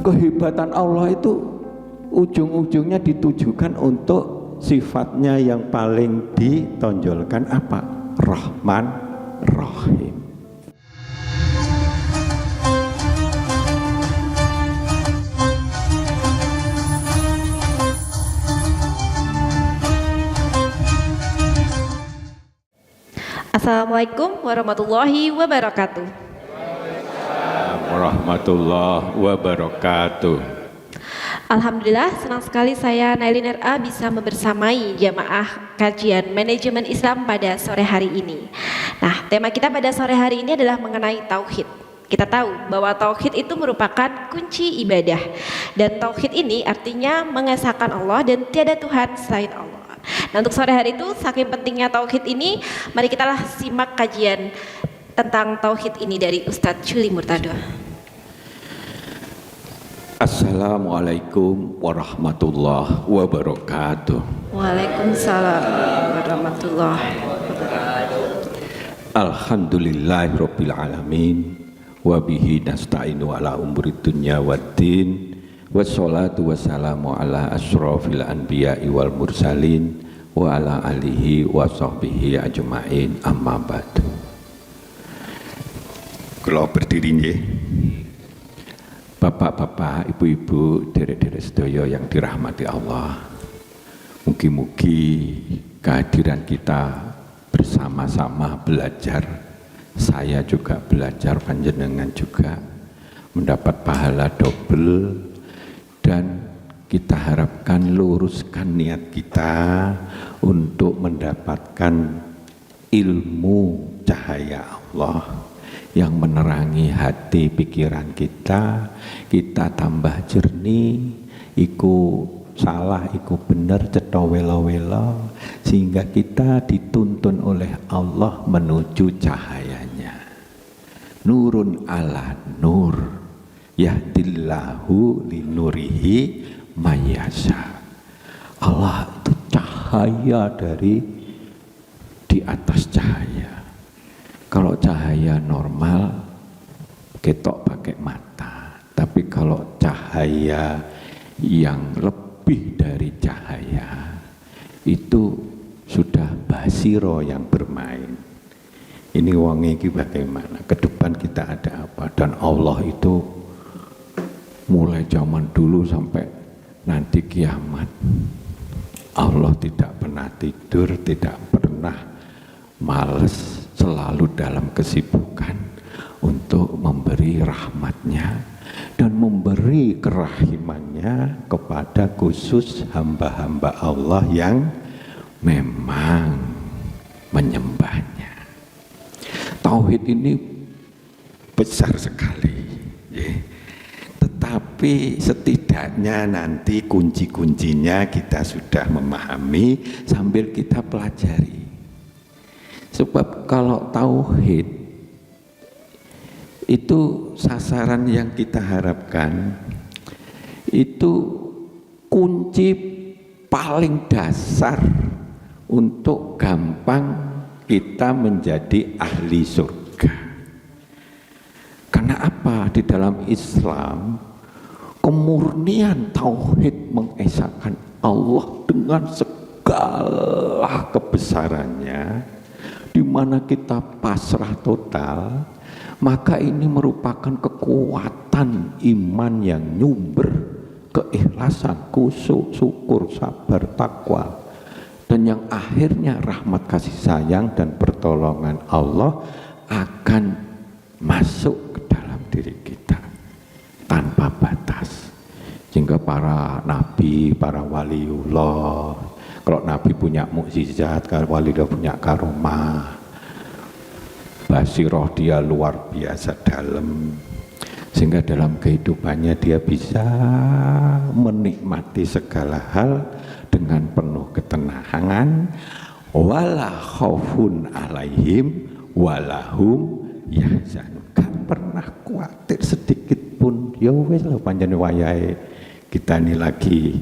kehebatan Allah itu ujung-ujungnya ditujukan untuk sifatnya yang paling ditonjolkan apa? Rahman Rahim. Assalamualaikum warahmatullahi wabarakatuh. Warahmatullahi wabarakatuh. Alhamdulillah, senang sekali saya Nailin RA bisa membersamai jamaah kajian manajemen Islam pada sore hari ini. Nah, tema kita pada sore hari ini adalah mengenai tauhid. Kita tahu bahwa tauhid itu merupakan kunci ibadah, dan tauhid ini artinya mengesahkan Allah dan tiada Tuhan selain Allah. Nah, untuk sore hari itu saking pentingnya tauhid ini, mari kita simak kajian tentang tauhid ini dari Ustadz Juli Murtado. Assalamualaikum warahmatullahi wabarakatuh. Waalaikumsalam warahmatullahi wabarakatuh. Alhamdulillahirabbil alamin wa bihi nasta'inu ala umuri dunya waddin. Wassalatu wassalamu ala asyrafil anbiya'i wal mursalin wa ala alihi wa sahbihi ajma'in, amma ba'du. Kula berdiri nggih. Bapak-bapak, ibu-ibu, derek-derek sedaya yang dirahmati Allah. Mugi-mugi kehadiran kita bersama-sama belajar, saya juga belajar, panjenengan juga mendapat pahala double. Dan kita harapkan luruskan niat kita untuk mendapatkan ilmu cahaya Allah yang menerangi hati pikiran kita tambah jernih, iku salah, iku bener, cetha welo-welo, sehingga kita dituntun oleh Allah menuju cahayanya. Nurun ala nur, yahdillahu linurihi mayasya. Allah itu cahaya dari di atas cahaya. Kalau cahaya normal ketok pakai mata, tapi kalau cahaya yang lebih dari cahaya itu sudah basiro yang bermain. Ini wonge iki bagaimana? Ke depan kita ada apa? Dan Allah itu mulai zaman dulu sampai nanti kiamat, Allah tidak pernah tidur, tidak pernah malas, selalu dalam kesibukan untuk memberi rahmatnya dan memberi kerahimannya kepada khusus hamba-hamba Allah yang memang menyembahnya. Tauhid ini besar sekali, ya. Tetapi setidaknya nanti kunci-kuncinya kita sudah memahami sambil kita pelajari. Sebab kalau tauhid itu sasaran yang kita harapkan, itu kunci paling dasar untuk gampang kita menjadi ahli surga. Karena apa? Di dalam Islam kemurnian tauhid mengesahkan Allah dengan segala kebesarannya, di mana kita pasrah total, maka ini merupakan kekuatan iman yang nyumber keikhlasan, khusyuk, syukur, sabar, takwa, dan yang akhirnya rahmat kasih sayang dan pertolongan Allah akan masuk ke dalam diri kita tanpa batas. Sehingga para nabi, para waliullah, kalau nabi punya mukjizat, kalau waliullah punya karomah, basiroh dia luar biasa dalam, sehingga dalam kehidupannya dia bisa menikmati segala hal dengan penuh ketenangan, wala khaufun alaihim walahum yahzanun. Gak pernah khawatir sedikit pun. Ya wis lah panjenengan wayahe kita ini lagi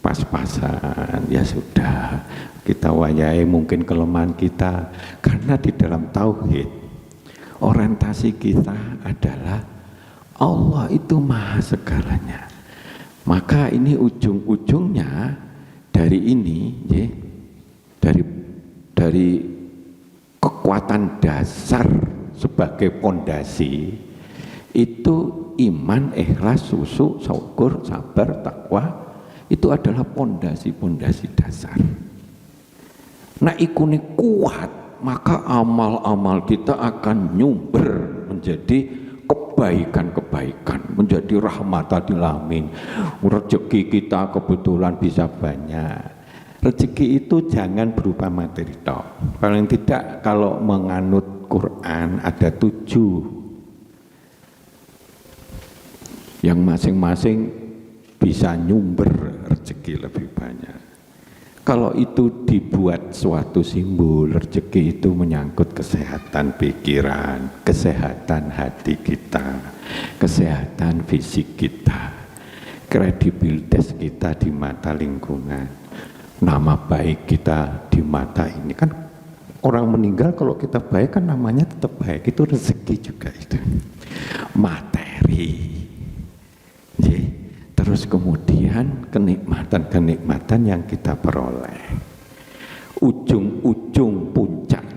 pas-pasan, ya sudah, kita wayahe mungkin kelemahan kita, karena di dalam tauhid orientasi kita adalah Allah itu maha segalanya. Maka ini ujung-ujungnya dari ini, ya, dari kekuatan dasar sebagai pondasi itu iman, ikhlas, syukur, sabar, takwa, itu adalah pondasi-pondasi dasar. Nah, ikune kuat, maka amal-amal kita akan nyumber menjadi kebaikan-kebaikan, menjadi rahmatan lil alamin. Rezeki kita kebetulan bisa banyak. Rezeki itu jangan berupa materi tok. Paling tidak kalau menganut Quran ada 7 yang masing-masing bisa nyumber rezeki lebih banyak. Kalau itu dibuat suatu simbol, rezeki itu menyangkut kesehatan pikiran, kesehatan hati kita, kesehatan fisik kita, kredibilitas kita di mata lingkungan, nama baik kita di mata ini. Kan orang meninggal kalau kita baik kan namanya tetap baik, itu rezeki juga itu. Materi. Terus kemudian kenikmatan-kenikmatan yang kita peroleh. Ujung-ujung puncak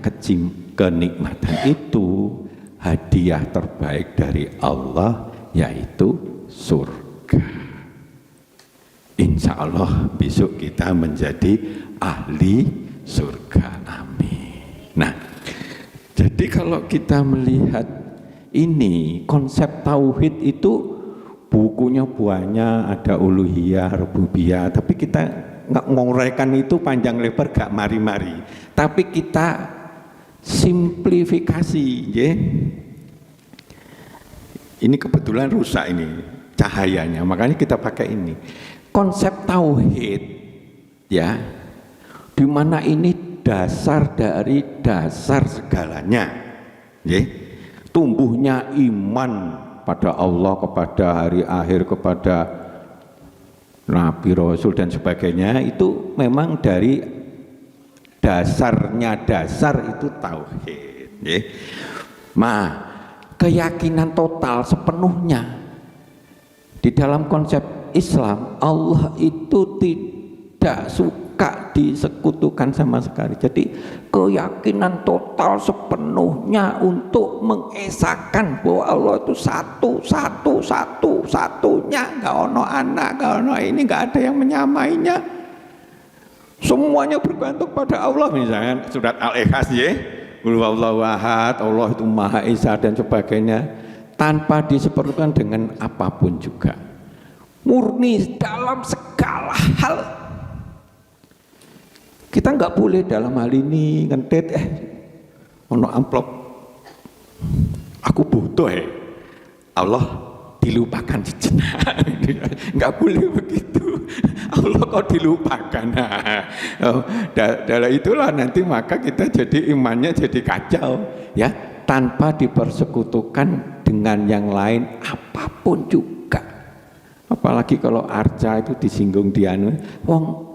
kenikmatan itu hadiah terbaik dari Allah, yaitu surga. Insya Allah besok kita menjadi ahli surga. Amin. Nah, jadi kalau kita melihat ini konsep tauhid itu bukunya banyak, ada uluhiyah, rububiyah, tapi kita nggak nguraikan itu panjang lebar, gak mari-mari. Tapi kita simplifikasi, ya. Ini kebetulan rusak ini cahayanya, makanya kita pakai ini. Konsep tauhid, ya, di mana ini dasar dari dasar segalanya, ya. Tumbuhnya iman pada Allah, kepada hari akhir, kepada Nabi, Rasul dan sebagainya, itu memang dari dasarnya dasar itu tauhid. Ya. Nah, keyakinan total sepenuhnya di dalam konsep Islam, Allah itu tidak suka disekutukan sama sekali. Jadi keyakinan total sepenuhnya untuk mengesahkan bahwa Allah itu satunya, nggak ono anak, nggak ono ini, nggak ada yang menyamainya, semuanya bergantung pada Allah. Misalnya surat Al-Ikhlas, ya, Qul huwallahu ahad, Allah itu Maha Esa dan sebagainya, tanpa diseperlukan dengan apapun juga, murni dalam segala hal. Kita nggak boleh dalam hal ini ngentet, ono amplop, aku butuh, Allah dilupakan sejenak. Nggak boleh begitu. Allah kok dilupakan. Dalam itulah nanti maka kita jadi imannya jadi kacau, ya, tanpa dipersekutukan dengan yang lain apapun juga. Apalagi kalau arca itu disinggung dianu, wong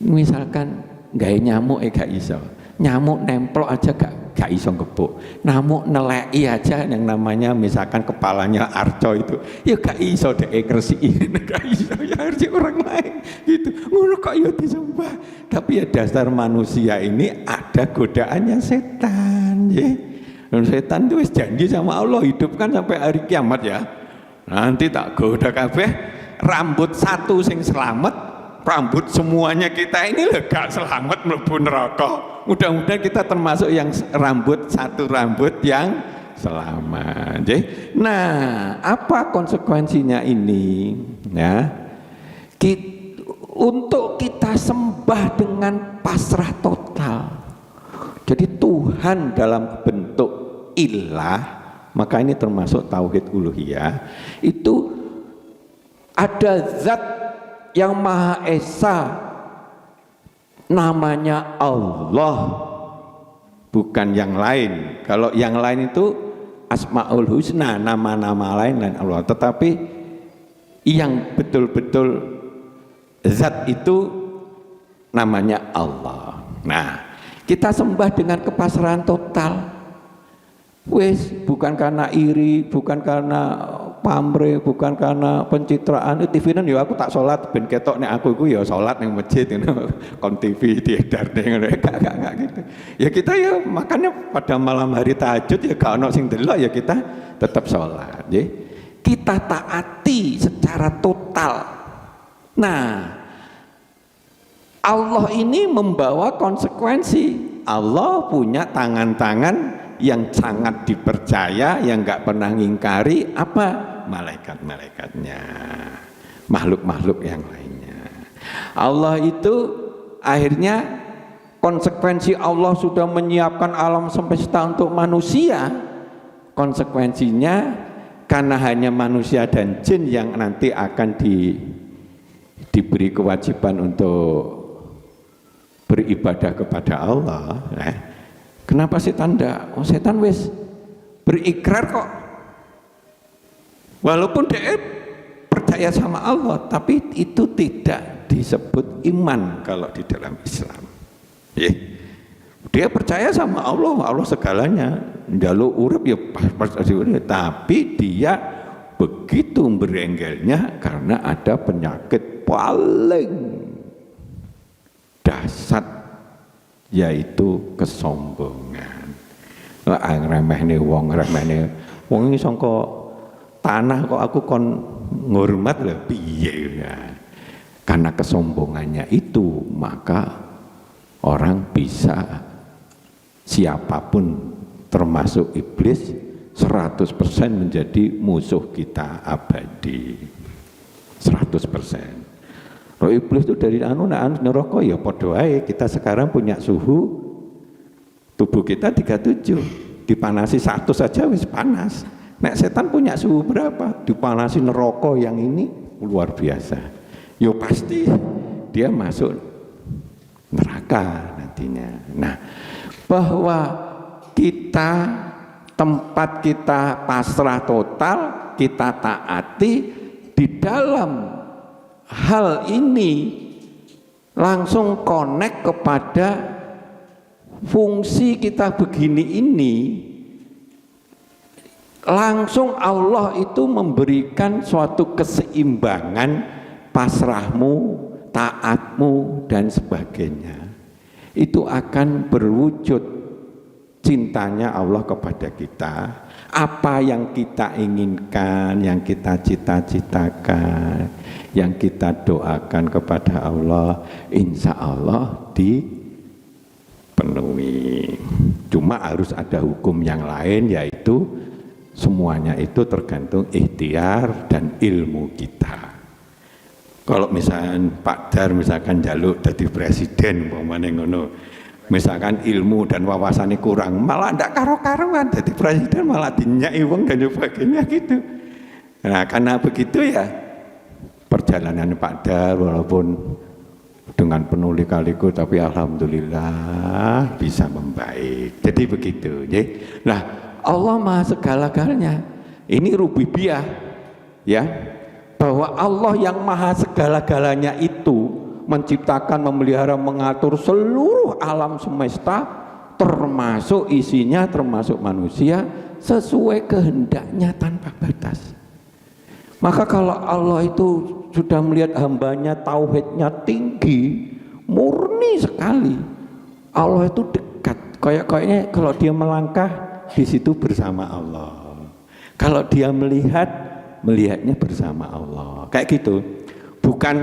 misalkan gawe nyamuk gak iso, nyamuk nempel aja gak iso ngebuk, nyamuk neleki aja yang namanya misalkan kepalanya arco itu, ya gak iso dek ngresikin, gak iso, ya harus orang lain gitu. Ngono kok ya disembah. Tapi ya dasar manusia ini ada godaannya setan, ya. Dan setan itu wis janji sama Allah hidup kan sampai hari kiamat, ya. Nanti tak goda kabeh, rambut satu sing selamat, rambut semuanya kita ini gak selamat mlebu neraka. Mudah-mudahan kita termasuk yang satu rambut yang selamat. Nah, apa konsekuensinya ini? Ya, untuk kita sembah dengan pasrah total. Jadi Tuhan dalam bentuk ilah, maka ini termasuk tauhid uluhiyah. Itu ada zat yang Maha Esa, namanya Allah, bukan yang lain. Kalau yang lain itu Asmaul Husna, nama-nama lain Allah. Tetapi yang betul-betul zat itu namanya Allah. Nah, kita sembah dengan kepasrahan total. Wis, bukan karena iri, bukan karena pamrih, bukan karena pencitraan. TV nan ya aku tak sholat ben ketok nek aku iku ya sholat ning masjid ngono. Kon TV diedar ning ngono. Gak gitu. Ya kita ya makanya pada malam hari tahajud ya gak ono sing delok ya kita tetap sholat, nggih. Kita taati secara total. Nah, Allah ini membawa konsekuensi. Allah punya tangan-tangan yang sangat dipercaya, yang nggak pernah ngingkari apa? Malaikat-malaikatnya, makhluk-makhluk yang lainnya. Allah itu akhirnya konsekuensi Allah sudah menyiapkan alam semesta untuk manusia. Konsekuensinya karena hanya manusia dan jin yang nanti akan diberi kewajiban untuk beribadah kepada Allah. Kenapa setan tidak? Oh, setan wis berikrar kok. Walaupun dia percaya sama Allah, tapi itu tidak disebut iman kalau di dalam Islam. Dia percaya sama Allah, Allah segalanya. Njaluk urip ya pas tapi dia begitu berenggelnya karena ada penyakit paling dasar, yaitu kesombongan. Remehne wong iki sangka tanah kok aku kon ngurmat lho piye ya. Karena kesombongannya itu maka orang bisa siapapun termasuk iblis 100% menjadi musuh kita abadi. 100%. Roh iblis itu dari neraka ya padha wae. Kita sekarang punya suhu tubuh kita 37, dipanasi 100 saja wis panas. Nek setan punya suhu berapa? Dipanasi neraka yang ini luar biasa. Yo pasti dia masuk neraka nantinya. Nah, bahwa kita tempat kita pasrah total, kita taati di dalam hal ini langsung connect kepada fungsi kita begini ini, langsung Allah itu memberikan suatu keseimbangan pasrahmu, taatmu dan sebagainya. Itu akan berwujud cintanya Allah kepada kita. Apa yang kita inginkan, yang kita cita-citakan, yang kita doakan kepada Allah, insya Allah dipenuhi. Cuma harus ada hukum yang lain, yaitu semuanya itu tergantung ikhtiar dan ilmu kita. Kalau misalkan Pak Dar misalkan jaluk jadi presiden, umpamane ngono, misalkan ilmu dan wawasannya kurang, malah ndak karo-karuan jadi presiden, malah dinyai wong dan sebagainya gitu. Nah, karena begitu ya perjalanan Pak Dar walaupun dengan penuh lika-liku tapi alhamdulillah bisa membaik. Jadi begitu, ya. Nah, Allah Maha segala-galanya. Ini rububiyah, ya. Bahwa Allah yang Maha segala-galanya itu menciptakan, memelihara, mengatur seluruh alam semesta termasuk isinya, termasuk manusia sesuai kehendaknya tanpa batas. Maka kalau Allah itu sudah melihat hambanya tauhidnya tinggi, murni sekali, Allah itu dekat. Kayaknya kalau dia melangkah di situ bersama Allah. Kalau dia melihatnya bersama Allah. Kayak gitu. Bukan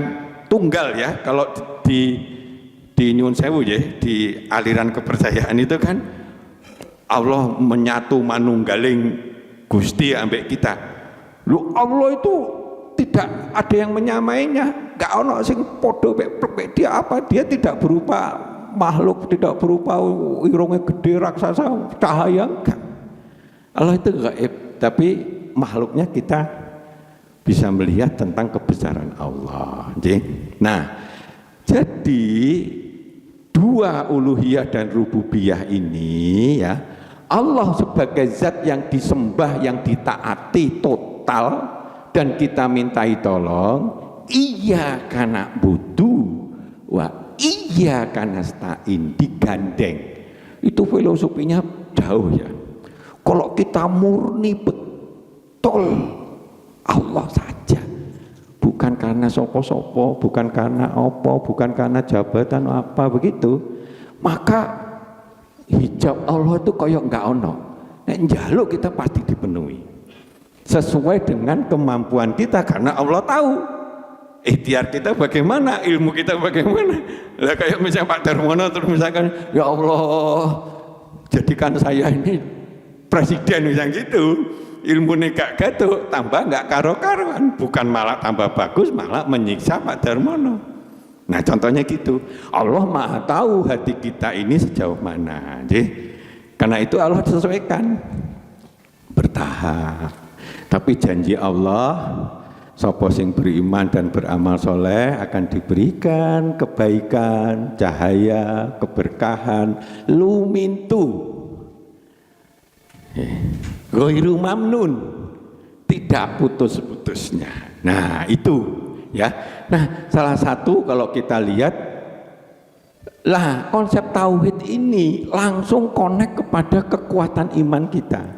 tunggal ya. Kalau di nyuwun sewu ya, di aliran kepercayaan itu kan Allah menyatu manunggaling Gusti ambek kita. Lu Allah itu tidak ada yang menyamainya. Gak ono sing podo pek dia apa? Dia tidak berupa makhluk, tidak berupa irungnya gede raksasa cahaya, enggak. Allah itu gaib, tapi makhluknya kita bisa melihat tentang kebesaran Allah. Nah, jadi dua uluhiyah dan rububiyah ini ya, Allah sebagai zat yang disembah, yang ditaati total dan kita mintai tolong, iya karena butuh, wa iya karena stain, digandeng. Itu filosofinya jauh ya. Kalau kita murni betul Allah saja, bukan karena sopo-sopo, bukan karena apa, bukan karena jabatan apa begitu, maka hijab Allah itu koyok nggak ono. Nek njaluk kita pasti dipenuhi sesuai dengan kemampuan kita, karena Allah tahu ikhtiar kita bagaimana, ilmu kita bagaimana. Lah kayak misalnya Pak Darmono terus misalkan, ya Allah jadikan saya ini presiden misalnya gitu, ilmu gak gaduh, tambah gak karo-karuan, bukan malah tambah bagus, malah menyiksa Pak Darmono. Nah contohnya gitu. Allah Maha tahu hati kita ini sejauh mana. Jadi, karena itu Allah sesuaikan bertahap. Tapi janji Allah, sapa sing beriman dan beramal soleh akan diberikan kebaikan, cahaya, keberkahan, lumintu, ghairu mamnun, tidak putus-putusnya. Nah itu ya. Nah salah satu kalau kita lihat lah, konsep tauhid ini langsung connect kepada kekuatan iman kita.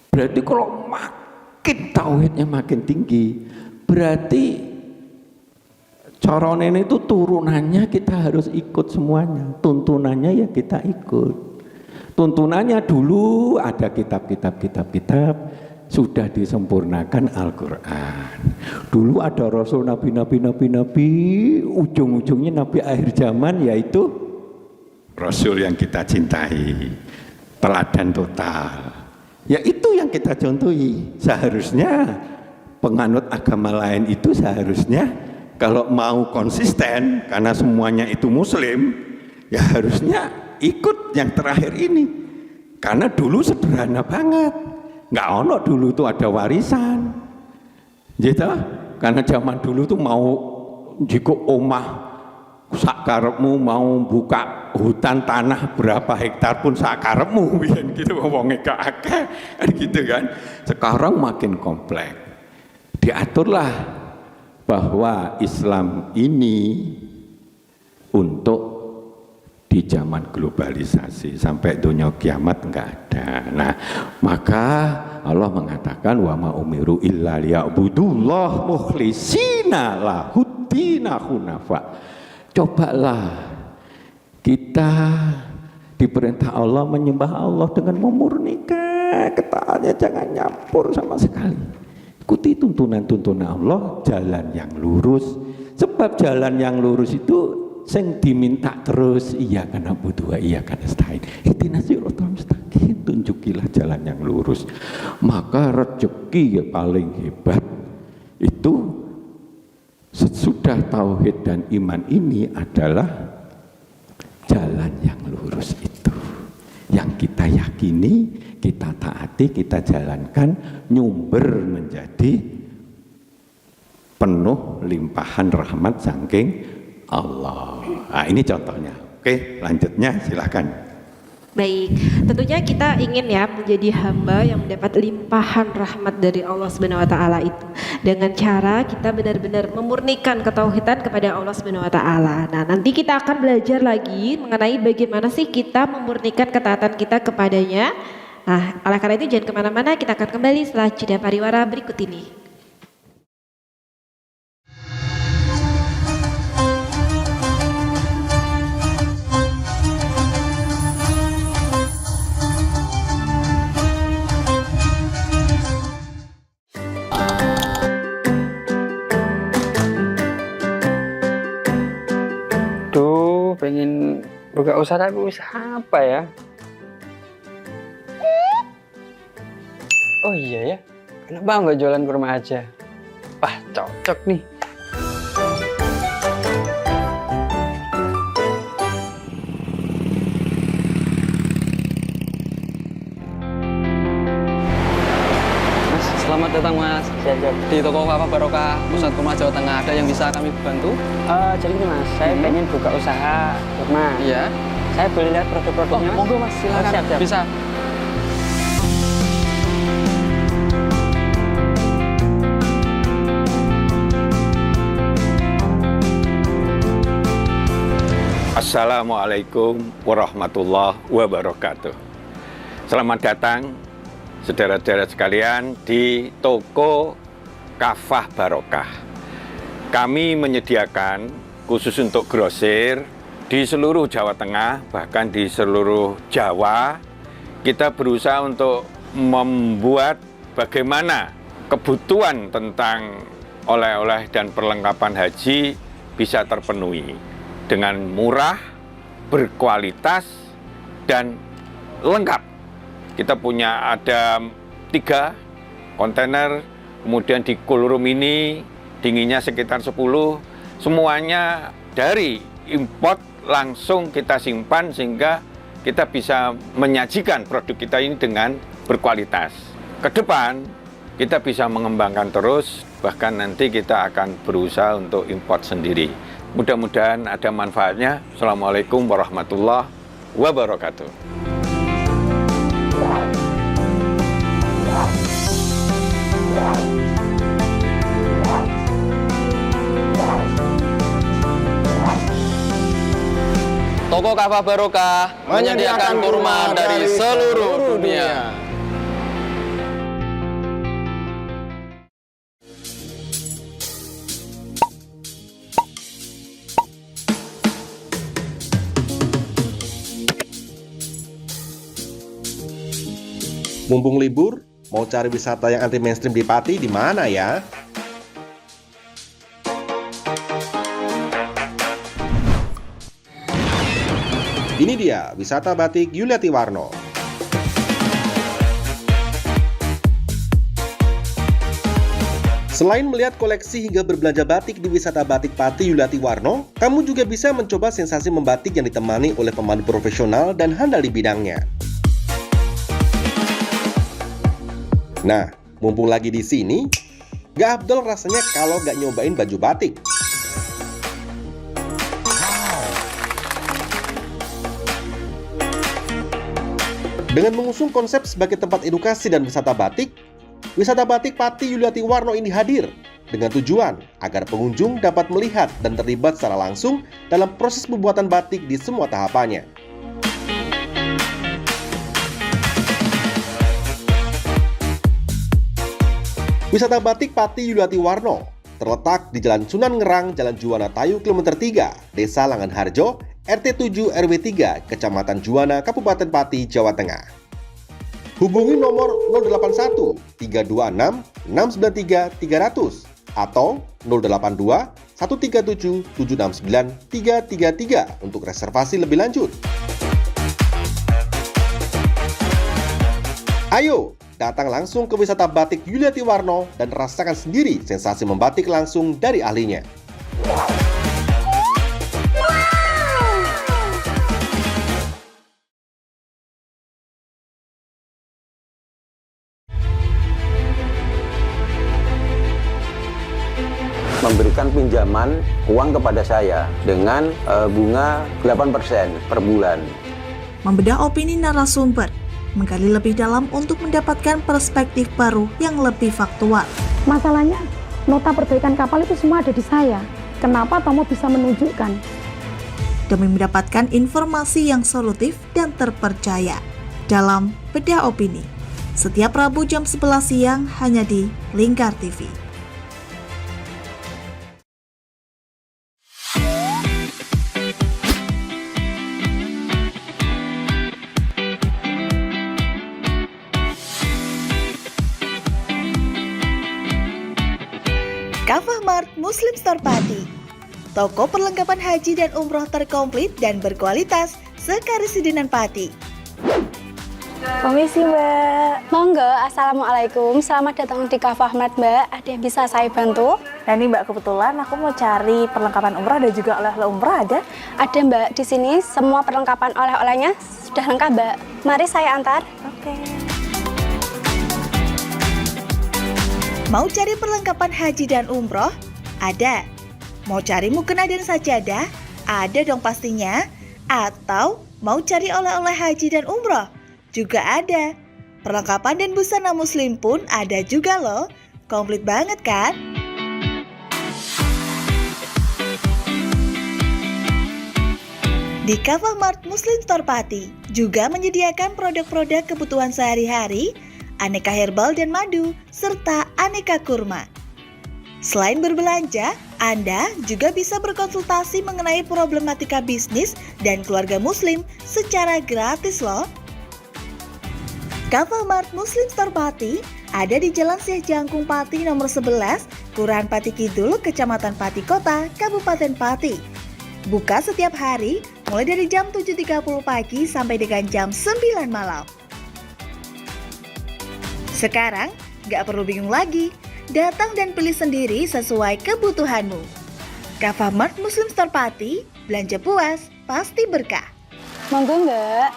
Berarti kalau makin tauhidnya makin tinggi, berarti corone itu turunannya kita harus ikut semuanya, tuntunannya ya kita ikut. Tuntunannya dulu ada kitab sudah disempurnakan Al-Quran. Dulu ada Rasul, Nabi, ujung-ujungnya Nabi akhir zaman, yaitu Rasul yang kita cintai, teladan total. Ya itu yang kita contohi. Seharusnya penganut agama lain itu seharusnya kalau mau konsisten, karena semuanya itu muslim, ya harusnya ikut yang terakhir ini. Karena dulu sederhana banget, nggak ono dulu tuh ada warisan, gitu. Karena zaman dulu tuh mau jika omah sakarepmu, mau buka hutan tanah berapa hektar pun sakarepmu, biar gitu wonge gak akeh, gitu kan. Sekarang makin kompleks, diaturlah bahwa Islam ini untuk di zaman globalisasi sampai dunia kiamat enggak ada. Nah, maka Allah mengatakan wa ma umiru illa liya'budullah mukhlishina lahuddina hunafa. Cobalah kita diperintah Allah menyembah Allah dengan memurnikan ketaatannya, jangan nyampur sama sekali. Ikuti tuntunan-tuntunan Allah, jalan yang lurus. Sebab jalan yang lurus itu sing diminta terus, iya karena butuh, iya karena nasta'in. Ihdinas siratal mustaqim, tunjukilah jalan yang lurus. Maka rezeki yang paling hebat itu sesudah tauhid dan iman ini adalah jalan yang lurus itu. Yang kita yakini, kita taati, kita jalankan, nyumber menjadi penuh limpahan rahmat saking Allah. Nah, ini contohnya. Oke, lanjutnya silakan. Baik, tentunya kita ingin ya menjadi hamba yang mendapat limpahan rahmat dari Allah Subhanahu wa taala itu dengan cara kita benar-benar memurnikan ketauhidan kepada Allah Subhanahu wa taala. Nah, nanti kita akan belajar lagi mengenai bagaimana sih kita memurnikan ketaatan kita kepadanya. Nah, oleh karena itu jangan kemana-mana, kita akan kembali setelah jeda pariwara berikut ini. Pengen buka usaha, tapi usaha apa ya? Oh iya ya, kenapa nggak jualan kurma aja? Wah, cocok nih. Mas, selamat datang Mas. Siap. Di toko Papa Barokah Pusat Kurma Jawa Tengah, ada yang bisa kami bantu? Jadi ini Mas, saya pengen buka usaha kurma. Iya. Saya boleh lihat produk-produknya Mas? Monggo Mas, silakan. Siap. Bisa. Assalamualaikum warahmatullahi wabarakatuh. Selamat datang saudara-saudara sekalian di toko Kafah Barokah. Kami menyediakan khusus untuk grosir di seluruh Jawa Tengah, bahkan di seluruh Jawa. Kita berusaha untuk membuat bagaimana kebutuhan tentang oleh-oleh dan perlengkapan haji bisa terpenuhi dengan murah, berkualitas, dan lengkap. Kita punya ada 3 kontainer, kemudian di cool room ini dinginnya sekitar 10, semuanya dari import langsung kita simpan sehingga kita bisa menyajikan produk kita ini dengan berkualitas. Ke depan kita bisa mengembangkan terus, bahkan nanti kita akan berusaha untuk import sendiri. Mudah-mudahan ada manfaatnya. Assalamualaikum warahmatullahi wabarakatuh. Toko Kafah Barokah menyediakan kurma dari seluruh dunia. Mumpung libur, mau cari wisata yang anti mainstream di Pati di mana ya? Ini dia, wisata batik Yuliati Warno. Selain melihat koleksi hingga berbelanja batik di wisata batik Pati Yuliati Warno, kamu juga bisa mencoba sensasi membatik yang ditemani oleh pemandu profesional dan handal di bidangnya. Nah, mumpung lagi di sini, gak afdol rasanya kalau gak nyobain baju batik. Dengan mengusung konsep sebagai tempat edukasi dan wisata batik Pati Yuliati Warno ini hadir dengan tujuan agar pengunjung dapat melihat dan terlibat secara langsung dalam proses pembuatan batik di semua tahapannya. Wisata batik Pati Yuliati Warno terletak di Jalan Sunan Ngerang, Jalan Juwana Tayu, Kilometer 3, Desa Langanharjo, RT 7 RW 3, Kecamatan Juwana, Kabupaten Pati, Jawa Tengah. Hubungi nomor 081 326 693 300 atau 082 137 769 333 untuk reservasi lebih lanjut. Ayo, datang langsung ke wisata batik Yuliati Warno dan rasakan sendiri sensasi membatik langsung dari ahlinya. Memberikan pinjaman uang kepada saya dengan bunga 8% per bulan. Membedah opini narasumber, menggali lebih dalam untuk mendapatkan perspektif baru yang lebih faktual. Masalahnya, nota perbaikan kapal itu semua ada di saya. Kenapa Tomo bisa menunjukkan? Demi mendapatkan informasi yang solutif dan terpercaya dalam Bedah Opini. Setiap Rabu jam 11 siang hanya di Lingkar TV. Kafah Mart Muslim Store Pati, toko perlengkapan haji dan umroh terkomplit dan berkualitas sekarisidenan Pati. Permisi Mbak. Monggo, Assalamualaikum. Selamat datang di Kafah Mart Mbak. Ada yang bisa saya bantu? Nah ini Mbak, kebetulan aku mau cari perlengkapan umroh dan juga oleh-oleh umroh ada? Ada Mbak, di sini semua perlengkapan oleh-olehnya sudah lengkap Mbak. Mari saya antar. Oke. Mau cari perlengkapan haji dan umroh? Ada. Mau cari mukena dan sajadah? Ada dong pastinya. Atau mau cari oleh-oleh haji dan umroh? Juga ada. Perlengkapan dan busana muslim pun ada juga loh. Komplit banget kan? Di Kafah Mart Muslim Store Pati, juga menyediakan produk-produk kebutuhan sehari-hari, aneka herbal dan madu, serta aneka kurma. Selain berbelanja, Anda juga bisa berkonsultasi mengenai problematika bisnis dan keluarga muslim secara gratis loh. Kafamart Muslim Store Pati ada di Jalan Syekh Jangkung Pati nomor 11, Kelurahan Pati Kidul, Kecamatan Pati Kota, Kabupaten Pati. Buka setiap hari mulai dari jam 7.30 pagi sampai dengan jam 9 malam. Sekarang, gak perlu bingung lagi. Datang dan pilih sendiri sesuai kebutuhanmu. Kafamart Muslim Store Pati, belanja puas, pasti berkah. Monggo Mbak.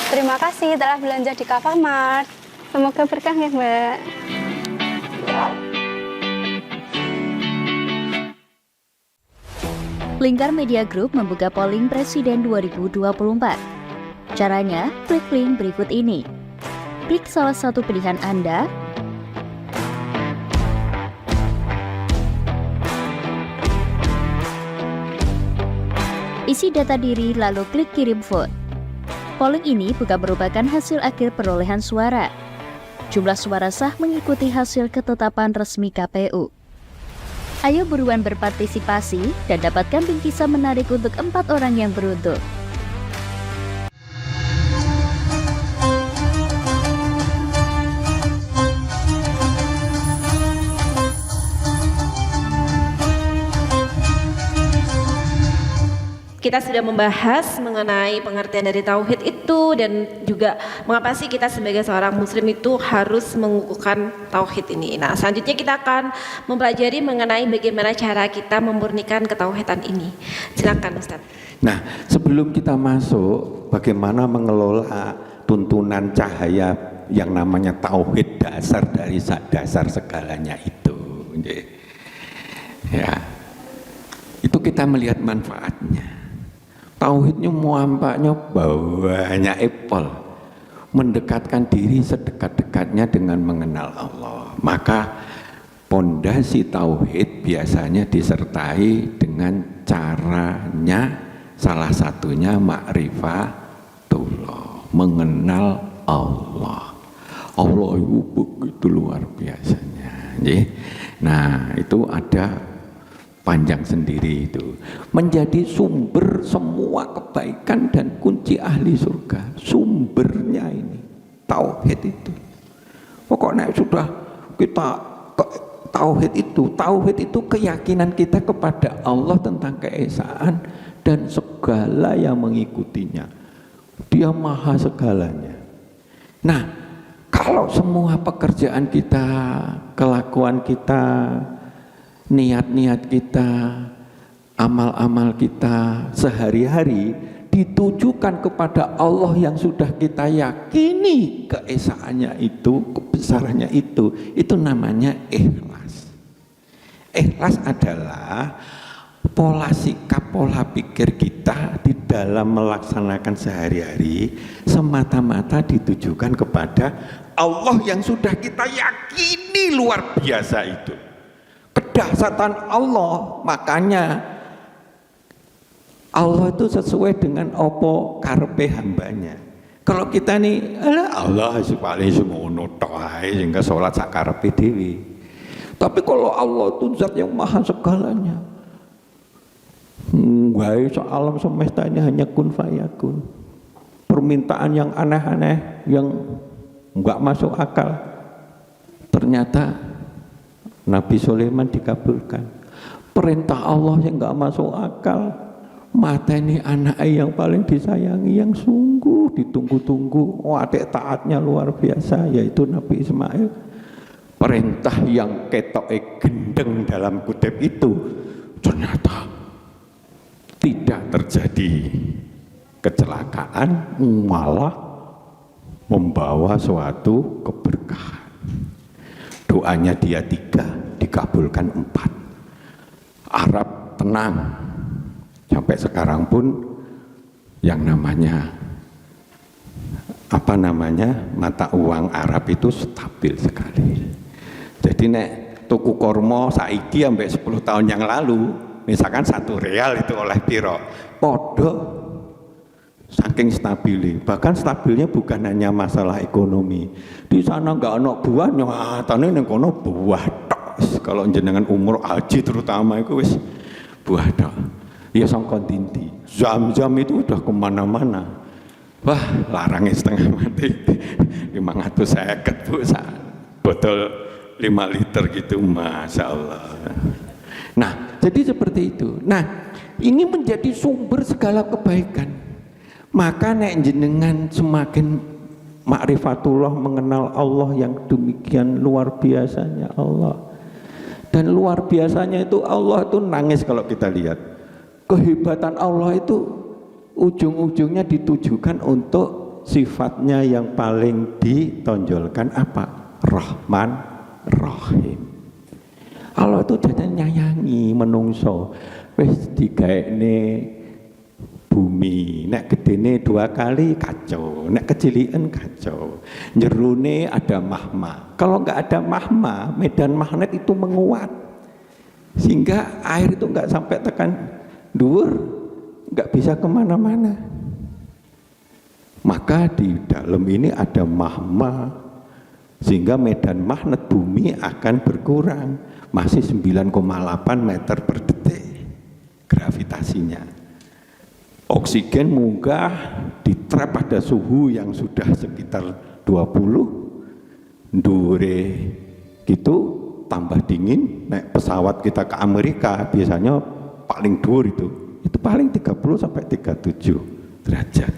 Terima kasih telah belanja di Kafamart. Semoga berkah ya Mbak. Lingkar Media Group membuka polling Presiden 2024. Caranya, klik link berikut ini. Klik salah satu pilihan Anda, isi data diri lalu klik kirim vote. Polling ini bukan merupakan hasil akhir perolehan suara. Jumlah suara sah mengikuti hasil ketetapan resmi KPU. Ayo buruan berpartisipasi dan dapatkan bingkisan menarik untuk 4 orang yang beruntung. Kita sudah membahas mengenai pengertian dari tauhid itu dan juga mengapa sih kita sebagai seorang muslim itu harus mengukuhkan tauhid ini. Nah, selanjutnya kita akan mempelajari mengenai bagaimana cara kita memurnikan ketauhidan ini. Silakan Ustaz. Nah, sebelum kita masuk bagaimana mengelola tuntunan cahaya yang namanya tauhid, dasar dari dasar segalanya itu. Ya. Itu kita melihat manfaatnya. Tauhidnya muampaknya banyak epol, mendekatkan diri sedekat-dekatnya dengan mengenal Allah. Maka pondasi tauhid biasanya disertai dengan caranya, salah satunya ma'rifatullah, mengenal Allah. Allah itu begitu luar biasanya. Nah, itu ada panjang sendiri itu, menjadi sumber semua kebaikan dan kunci ahli surga. Sumbernya ini tauhid itu. Pokoknya sudah kita tauhid itu keyakinan kita kepada Allah tentang keesaan dan segala yang mengikutinya. Dia maha segalanya. Nah, kalau semua pekerjaan kita, kelakuan kita, niat-niat kita, amal-amal kita sehari-hari ditujukan kepada Allah yang sudah kita yakini keesaannya itu, kebesarannya itu namanya ikhlas. Ikhlas adalah pola sikap, pola pikir kita di dalam melaksanakan sehari-hari semata-mata ditujukan kepada Allah yang sudah kita yakini luar biasa itu. Kedahsyatan Allah, makanya Allah itu sesuai dengan opo karepe hambanya. Kalau kita nih, Allah paling semono tok ae sehingga salat sak karepe dhewe. Tapi kalau Allah itu zat yang maha segalanya, wae alam semesta ini hanya kun fayakun. Permintaan yang aneh-aneh yang enggak masuk akal, ternyata Nabi Sulaiman dikabulkan. Perintah Allah yang enggak masuk akal, mateni anak yang paling disayangi, yang sungguh ditunggu-tunggu, adik taatnya luar biasa, yaitu Nabi Ismail. Perintah yang ketoke gendeng dalam kutip itu ternyata tidak terjadi kecelakaan, malah membawa suatu keberkahan. Doanya dia 3, dikabulkan 4. Arab tenang. Sampai sekarang pun yang namanya mata uang Arab itu stabil sekali. Jadi nek tuku kormo saiki sampai 10 tahun yang lalu, misalkan 1 real itu oleh piro, podo saking stabile. Bahkan stabilnya bukan hanya masalah ekonomi. Di sana nggak ono buah, nyatane ning kono buah tok. Kalau jenengan umroh haji terutama itu wis buah tok. Ya sangka dinti. Zam-zam itu udah kemana-mana. Wah, larangnya setengah mati. 550 Bu, botol 5 liter gitu, Masya Allah. Nah, jadi seperti itu. Nah, ini menjadi sumber segala kebaikan. Maka nek jenengan semakin ma'rifatullah, mengenal Allah yang demikian luar biasanya Allah. Dan luar biasanya itu Allah itu nangis kalau kita lihat. Kehebatan Allah itu ujung-ujungnya ditujukan untuk sifatnya yang paling ditonjolkan apa? Rahman, Rahim. Allah itu jadi nyayangi menungso. Wis digaekne bumi, nek gedene 2 kali kacau, nek kecilian kacau. Jerone ada mahma. Kalau nggak ada mahma, medan magnet itu menguat. Sehingga air itu nggak sampai tekan dhuwur, nggak bisa kemana-mana. Maka di dalam ini ada mahma, sehingga medan magnet bumi akan berkurang. Masih 9,8 meter per detik gravitasinya. Oksigen munggah, ditrap pada suhu yang sudah sekitar 20, ndure gitu, tambah dingin. Naik pesawat kita ke Amerika biasanya paling dhuwur itu paling 30 sampai 37 derajat.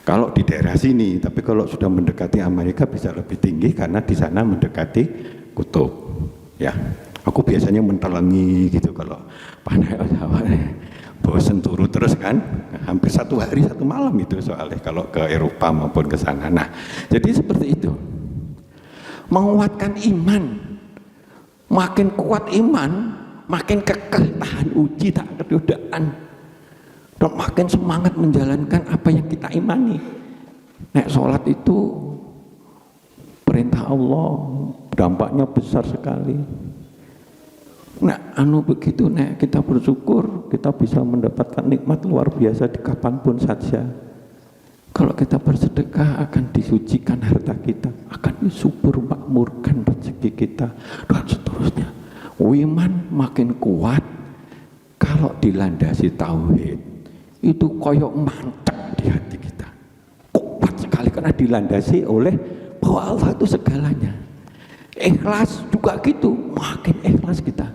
Kalau di daerah sini, tapi kalau sudah mendekati Amerika bisa lebih tinggi karena di sana mendekati kutub. Ya, aku biasanya mentelengi gitu kalau panas bosen turu terus kan, hampir 1 hari 1 malam itu soalnya kalau ke Eropa maupun ke sana. Nah, jadi seperti itu. Menguatkan iman, makin kuat iman, makin kekeh tahan uji tak kedodaan, dan makin semangat menjalankan apa yang kita imani. Nek sholat itu perintah Allah, dampaknya besar sekali. Nah, begitu nek kita bersyukur, kita bisa mendapatkan nikmat luar biasa di kapanpun saja. Kalau kita bersedekah akan disucikan harta kita, akan disubur makmurkan rezeki kita, dan seterusnya. Iman makin kuat kalau dilandasi tauhid. Itu koyok mantap di hati kita. Kuat sekali karena dilandasi oleh bahwa Allah itu segalanya. Ikhlas juga gitu, makin ikhlas kita.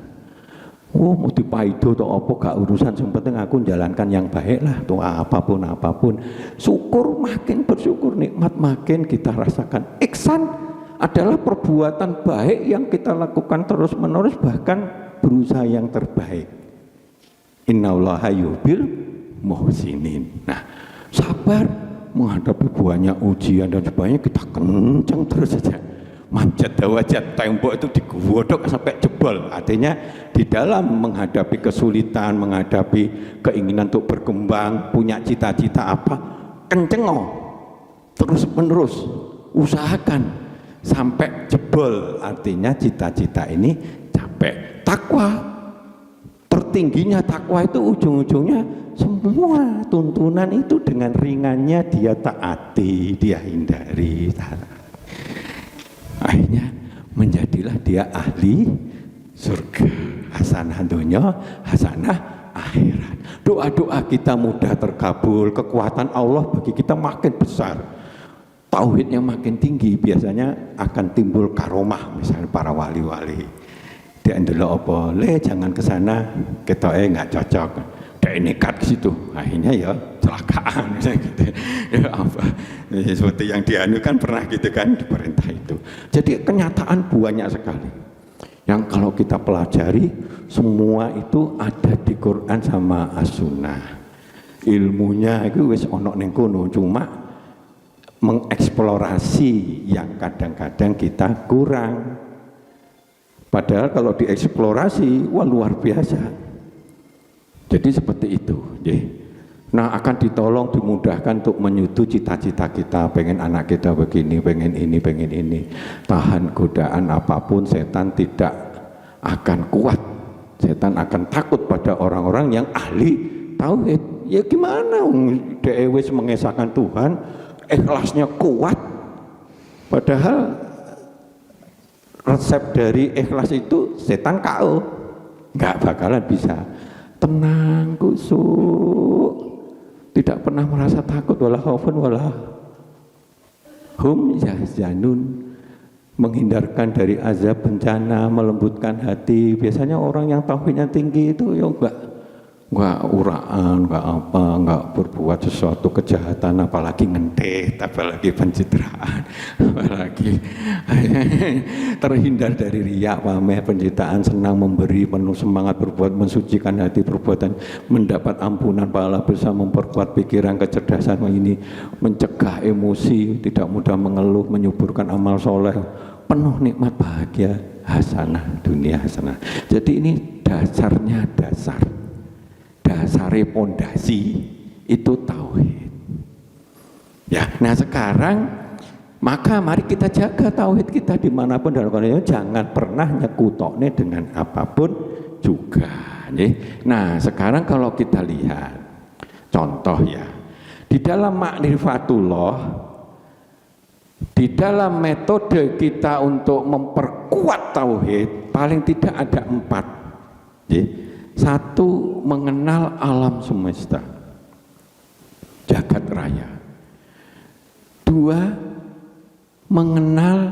Oh, mau dipaido atau apa gak urusan, yang penting aku menjalankan yang baik lah, tuh apapun. Syukur, makin bersyukur, nikmat makin kita rasakan. Ihsan adalah perbuatan baik yang kita lakukan terus menerus, bahkan berusaha yang terbaik. Innallaha yuhibbil muhsinin. Nah, sabar menghadapi banyak ujian dan sebagainya, kita kencang terus saja. Manjat dawajat, tembok itu digodok sampai jebol. Artinya di dalam menghadapi kesulitan, menghadapi keinginan untuk berkembang, punya cita-cita apa, kenceng terus menerus, usahakan sampai jebol. Artinya cita-cita ini capek. Takwa, tertingginya takwa itu ujung-ujungnya semua tuntunan itu dengan ringannya dia taati, dia hindari. Akhirnya menjadilah dia ahli surga. Hasanah dunya, hasanah akhirat. Doa-doa kita mudah terkabul, kekuatan Allah bagi kita makin besar. Tauhidnya makin tinggi, biasanya akan timbul karomah, misalnya para wali-wali. Dia ndelok apa, jangan ke sana, ketoke nggak cocok. Dia nekat ke situ, akhirnya ya celakaan misalnya gitu. Ya apa? Seperti yang dianu kan pernah gitu kan, diperintah itu. Jadi kenyataan banyak sekali yang kalau kita pelajari, semua itu ada di Quran sama As-Sunnah. Ilmunya itu wis ono ning kono, cuma mengeksplorasi yang kadang-kadang kita kurang. Padahal kalau dieksplorasi, wah luar biasa. Jadi seperti itu. Nah, akan ditolong, dimudahkan untuk menyutu cita-cita kita, pengen anak kita begini, pengen ini. Tahan godaan apapun, setan tidak akan kuat. Setan akan takut pada orang-orang yang ahli tauhid, Ya gimana dia wis mengesahkan Tuhan, ikhlasnya kuat, padahal resep dari ikhlas itu setan KO, nggak bakalan bisa tenang, kusuk, tidak pernah merasa takut, wala khaufun wala hum yahzanun, menghindarkan dari azab bencana, melembutkan hati. Biasanya orang yang tauhidnya tinggi itu ya enggak uraan, enggak apa, enggak berbuat sesuatu kejahatan, apalagi ngentet, apalagi pencitraan, apalagi terhindar dari riya, pamer, pencitraan, senang memberi, penuh semangat berbuat, mensucikan hati perbuatan, mendapat ampunan pahala besar, memperkuat pikiran, kecerdasan ini, mencegah emosi, tidak mudah mengeluh, menyuburkan amal soleh, penuh nikmat bahagia, hasanah dunia hasanah. Jadi ini dasarnya pondasi itu tauhid. Ya, nah sekarang maka mari kita jaga tauhid kita dimanapun dalam kondisi, jangan pernah nyekutokne dengan apapun juga. Nah sekarang kalau kita lihat contoh ya, di dalam ma'rifatullah, di dalam metode kita untuk memperkuat tauhid paling tidak ada 4. Satu, mengenal alam semesta, jagat raya. 2, mengenal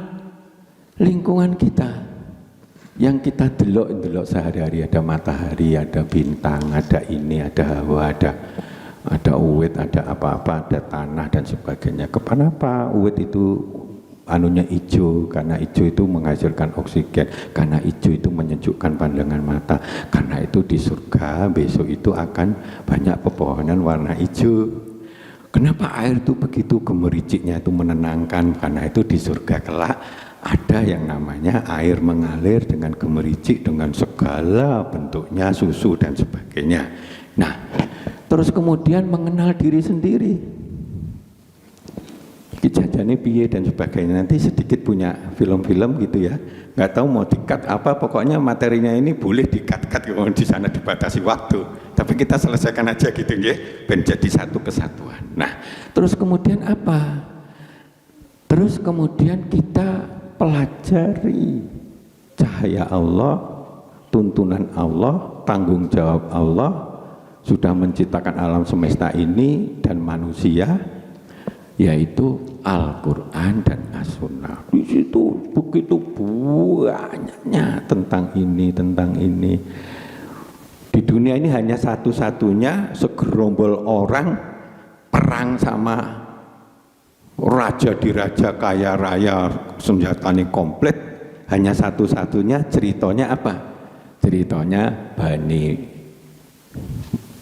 lingkungan kita yang kita delok sehari-hari. Ada matahari, ada bintang, ada ini, ada hawa, ada uwit, ada apa-apa, ada tanah dan sebagainya. Kenapa uwit itu anunya hijau? Karena hijau itu menghasilkan oksigen, karena hijau itu menyejukkan pandangan mata, karena itu di surga besok itu akan banyak pepohonan warna hijau. Kenapa air itu begitu gemericiknya itu menenangkan? Karena itu di surga kelak ada yang namanya air mengalir dengan gemericik, dengan segala bentuknya, susu dan sebagainya. Nah, terus kemudian mengenal diri sendiri, kijajane piye dan sebagainya. Nanti sedikit punya film-film gitu ya, nggak tahu mau di-cut apa, pokoknya materinya ini boleh di-cut-cut di sana, dibatasi waktu, tapi kita selesaikan aja gitu ya, menjadi satu kesatuan. Nah terus kemudian apa? Terus kemudian kita pelajari cahaya Allah, tuntunan Allah, tanggung jawab Allah sudah menciptakan alam semesta ini dan manusia, yaitu Al-Quran dan As-Sunnah. Di situ begitu banyaknya tentang ini. Di dunia ini hanya satu-satunya segerombol orang perang sama raja diraja kaya raya, senjatanya komplit, hanya satu-satunya. Ceritanya apa? Ceritanya Bani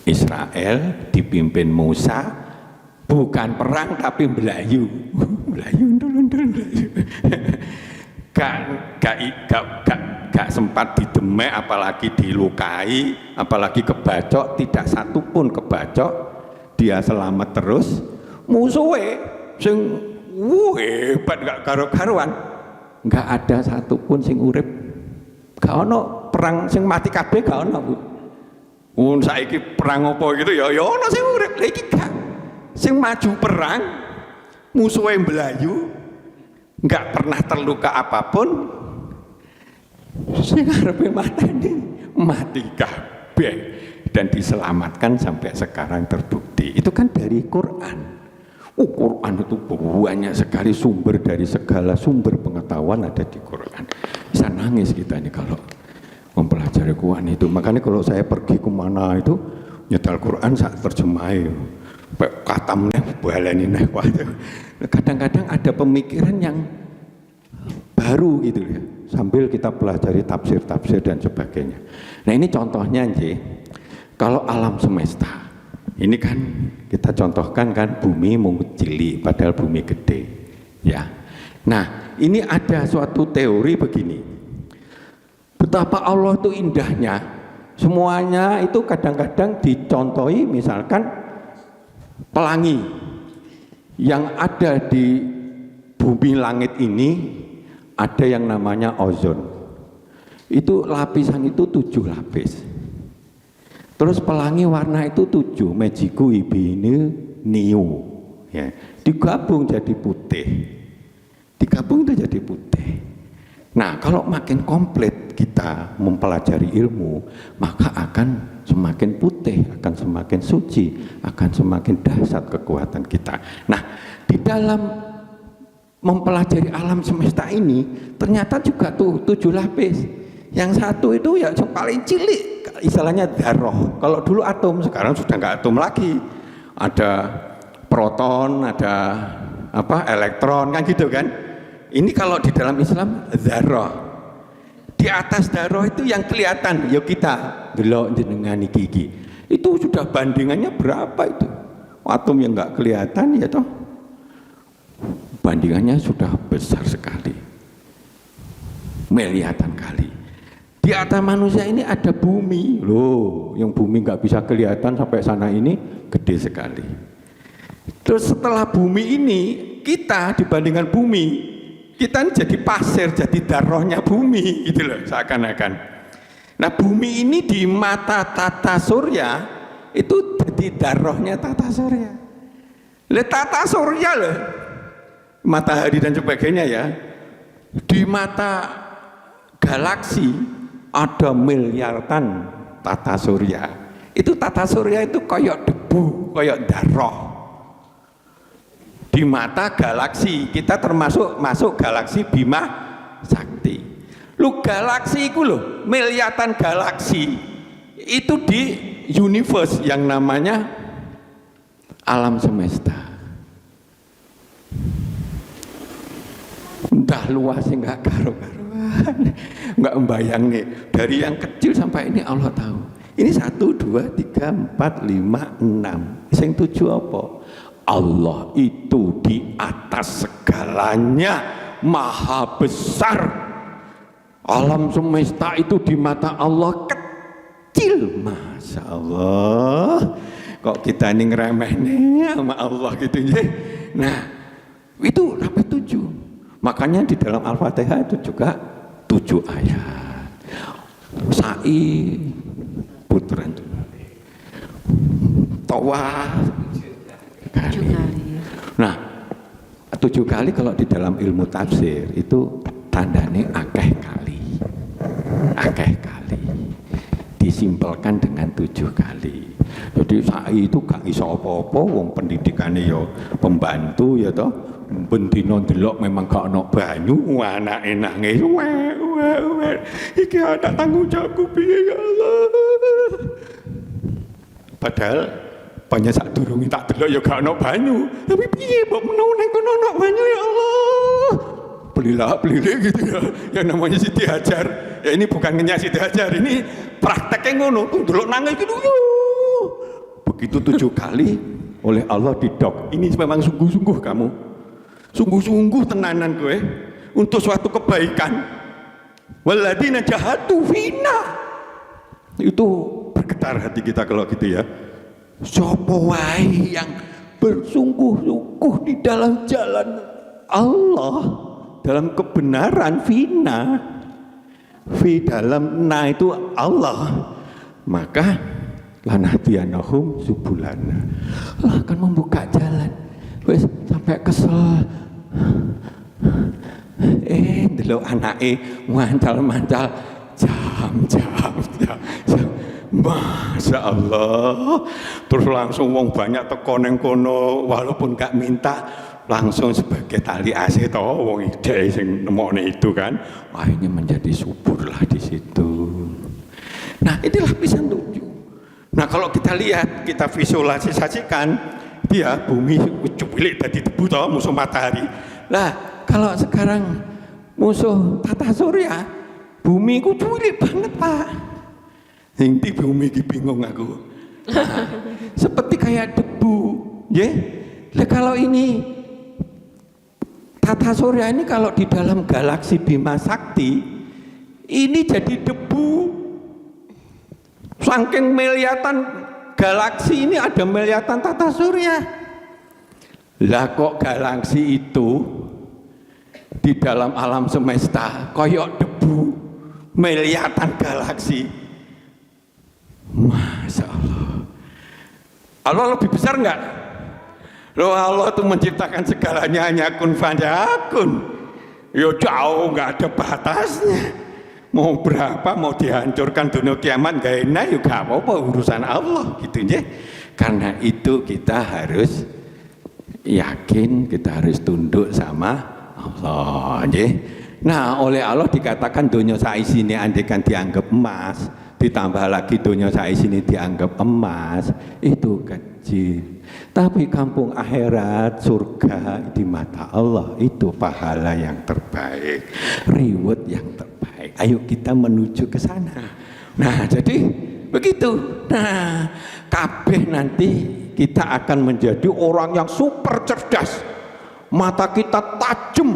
Israel dipimpin Musa, bukan perang tapi belayu. Gak sempat didemek, apalagi dilukai, apalagi kebacok, tidak satu pun kebacok, dia selamat terus. Musuhe sing hebat gak karo-karuan, gak ada satu pun sing urip. Gak ono perang sing mati kabeh, gak ono. Saiki perang apa gitu ya ono sing urip. Lha iki gak sing maju perang, musuhe mblayu, enggak pernah terluka apapun, sing arepe mati kabeh dan diselamatkan sampai sekarang terbukti. Itu kan dari Quran. Quran itu banyak sekali sumber, dari segala sumber pengetahuan ada di Quran. Bisa nangis kita ini kalau mempelajari Quran itu. Makanya kalau saya pergi kemana itu nyetel Quran saat terjemahin, katamnya baleni neh. Kadang-kadang ada pemikiran yang baru gitu ya, sambil kita pelajari tafsir-tafsir dan sebagainya. Nah ini contohnya nggih, kalau alam semesta ini kan kita contohkan kan bumi mengecili padahal bumi gede ya. Nah ini ada suatu teori begini, betapa Allah itu indahnya, semuanya itu kadang-kadang dicontohi, misalkan pelangi yang ada di bumi langit ini, ada yang namanya ozon. Itu lapisan itu 7 lapis. Terus pelangi warna itu 7, Mejiku Ibini Niu. Ya, digabung jadi putih. Digabung itu jadi putih. Nah, kalau makin komplit kita mempelajari ilmu, maka akan semakin putih, akan semakin suci, akan semakin dahsyat kekuatan kita. Nah, di dalam mempelajari alam semesta ini, ternyata juga tuh 7 lapis. Yang satu itu ya yang paling cilik, istilahnya dzarrah. Kalau dulu atom, sekarang sudah nggak atom lagi. Ada proton, ada elektron, kan gitu kan. Ini kalau di dalam Islam dzarrah. Di atas dzarrah itu yang kelihatan, ya kita delok jenengan iki. Itu sudah bandingannya berapa itu? Atom yang nggak kelihatan ya toh. Bandingannya sudah besar sekali. Miliaran kali. Di atas manusia ini ada bumi. Loh, yang bumi nggak bisa kelihatan sampai sana ini gede sekali. Terus setelah bumi ini, kita dibandingkan bumi, kita jadi pasir, jadi darahnya bumi, gitu loh, seakan-akan. Nah, bumi ini di mata tata surya itu jadi darahnya tata surya. Tata surya loh, matahari dan sebagainya ya. Di mata galaksi ada miliaran tata surya. Itu tata surya itu koyok debu, koyok darah. Di mata galaksi, kita termasuk masuk galaksi Bima Sakti. Lu galaksi itu loh, miliaran galaksi itu di universe yang namanya alam semesta. Entah luasnya nggak karu-karuan, nggak membayang nih. Dari yang kecil sampai ini Allah tahu. Ini 1, 2, 3, 4, 5, 6. Yang 7 apa? Allah itu di atas segalanya, maha besar. Alam semesta itu di mata Allah kecil, masya Allah. Kok kita ini ngeremeh nih sama Allah gitu ya? Nah, itu sampai 7. Makanya di dalam Al-Fatihah itu juga 7 ayat. Sa'i putaran tawaf kali. Nah, 7 kali kalau di dalam ilmu tafsir itu tandanya akeh kali. Akeh kali. Disimpelkan dengan 7 kali. Jadi sa'i itu gak iso apa-apa, wong pendidikannya ya pembantu ya toh. Bendino ndelok memang gak ono banyu, anake nangis. Iki ada tanggung jawabku piye ya Allah. Padahal banyak sak durunge tak delok ya gak ono banyu. Tapi piye mbok menawa ning kono ono banyu ya Allah. Belilah gitu ya. Yang namanya Siti Hajar. Ya ini bukan ngenyak Siti Hajar, ini prakteknya ngono. Delok nangis gitu. Begitu 7 kali oleh Allah didok. Ini memang sungguh-sungguh kamu. Sungguh-sungguh tenanan gue untuk suatu kebaikan. Walladzina jahadu fina. Itu bergetar hati kita kalau gitu ya. Sapa wae yang bersungguh-sungguh di dalam jalan Allah, dalam kebenaran fina. Fi dalam na itu Allah. Maka lanahdiyanahum subulana. Allah akan membuka jalan. Wes sampai kesel. Delok anake mancal-mancal jam. Masya Allah. Terus langsung wong banyak teko neng kono walaupun gak minta, langsung sebagai tali asih toh wong ide sing nemokne itu kan. Wah, ini menjadi subur lah di situ. Nah, ini lapisan 7. Nah, kalau kita lihat, kita visualisasikan, dia bumi cupilik tadi debu toh, musuh matahari. Lah, kalau sekarang musuh tata surya, bumi ku cupilik banget Pak. Inti bumi ki bingung aku. Nah, seperti kayak debu, ya. Nah, kalau ini tata surya ini kalau di dalam galaksi Bima Sakti ini jadi debu. Saking miliaran galaksi ini ada miliaran tata surya. Lah kok galaksi itu di dalam alam semesta koyok debu, miliaran galaksi. Masya Allah. Allah lebih besar enggak? Loh, Allah itu menciptakan segalanya hanya kun fayakun. Ya jauh, enggak ada batasnya. Mau berapa, mau dihancurkan dunia kiamat enggak enak, ya enggak apa-apa, urusan Allah gitu ya. Karena itu kita harus yakin, kita harus tunduk sama Allah ya. Nah, oleh Allah dikatakan dunia saisine andekan dianggap emas, ditambah lagi dunia saisine dianggap emas, itu kecil. Tapi kampung akhirat, surga di mata Allah itu pahala yang terbaik, reward yang terbaik. Ayo kita menuju ke sana. Nah, jadi begitu. Nah, kabeh nanti kita akan menjadi orang yang super cerdas. Mata kita tajam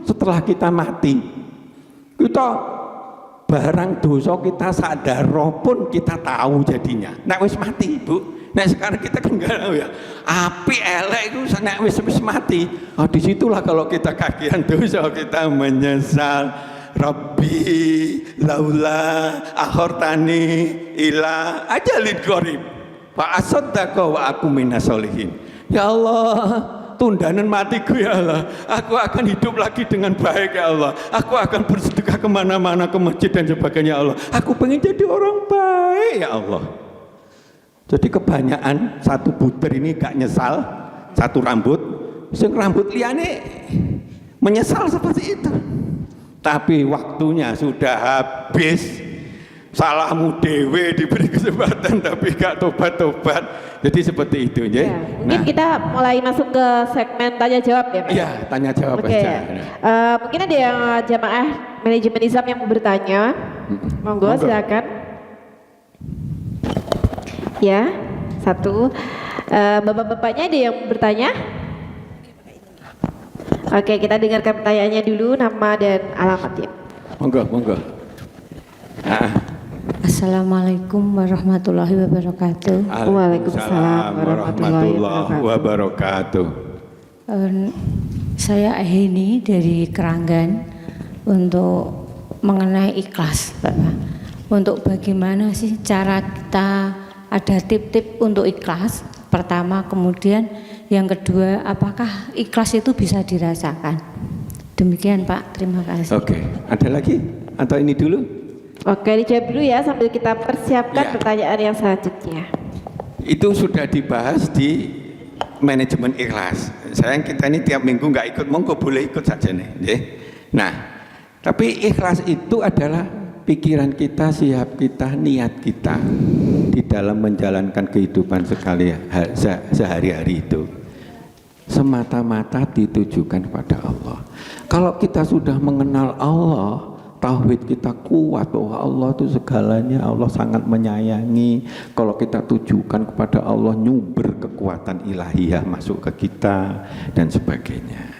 setelah kita mati. Kita barang dosa kita sadar pun kita tahu jadinya. Nek wis mati, Bu. Nah sekarang kita kan enggak tahu ya. Api elek itu nek wis mati. Oh, disitulah kalau kita kagian dosa kita menyesal. Rabbi laula akhortani ila ajalin qarib fa asaddaqa wa aku minas solihin. Ya Allah, tundanan matiku ya Allah, aku akan hidup lagi dengan baik ya Allah, aku akan bersedekah kemana-mana, ke masjid dan sebagainya ya Allah, aku pengen jadi orang baik ya Allah. Jadi kebanyakan satu butir ini gak nyesal, satu rambut, sing rambut liane menyesal seperti itu. Tapi waktunya sudah habis, salahmu dewe diberi kesempatan tapi gak tobat-tobat. Jadi seperti itu ya. Mungkin kita mulai masuk ke segmen tanya jawab ya Pak? Iya, tanya jawab aja. Mungkin ada yang jamaah manajemen Islam yang mau bertanya. Monggo silakan. Ya, satu. Bapak-bapaknya ada yang bertanya? Oke, kita dengarkan pertanyaannya dulu, nama dan alamatnya. Monggo. Assalamualaikum warahmatullahi wabarakatuh. Waalaikumsalam warahmatullahi wabarakatuh. Saya Ehini dari Keranggan untuk mengenai ikhlas, Bapak. Untuk bagaimana sih cara kita, ada tip-tip untuk ikhlas? Pertama, kemudian yang kedua, apakah ikhlas itu bisa dirasakan? Demikian Pak, terima kasih. Oke, ada lagi? Atau ini dulu? Oke, dijawab dulu ya sambil kita persiapkan pertanyaan yang selanjutnya. Itu sudah dibahas di manajemen ikhlas. Sayang kita ini tiap minggu nggak ikut, monggo boleh ikut saja nih. Nah, tapi ikhlas itu adalah pikiran kita, siap kita, niat kita di dalam menjalankan kehidupan sehari-hari itu semata-mata ditujukan kepada Allah. Kalau kita sudah mengenal Allah, tauhid kita kuat bahwa Allah itu segalanya, Allah sangat menyayangi. Kalau kita tujukan kepada Allah, nyuber kekuatan ilahiyah masuk ke kita dan sebagainya.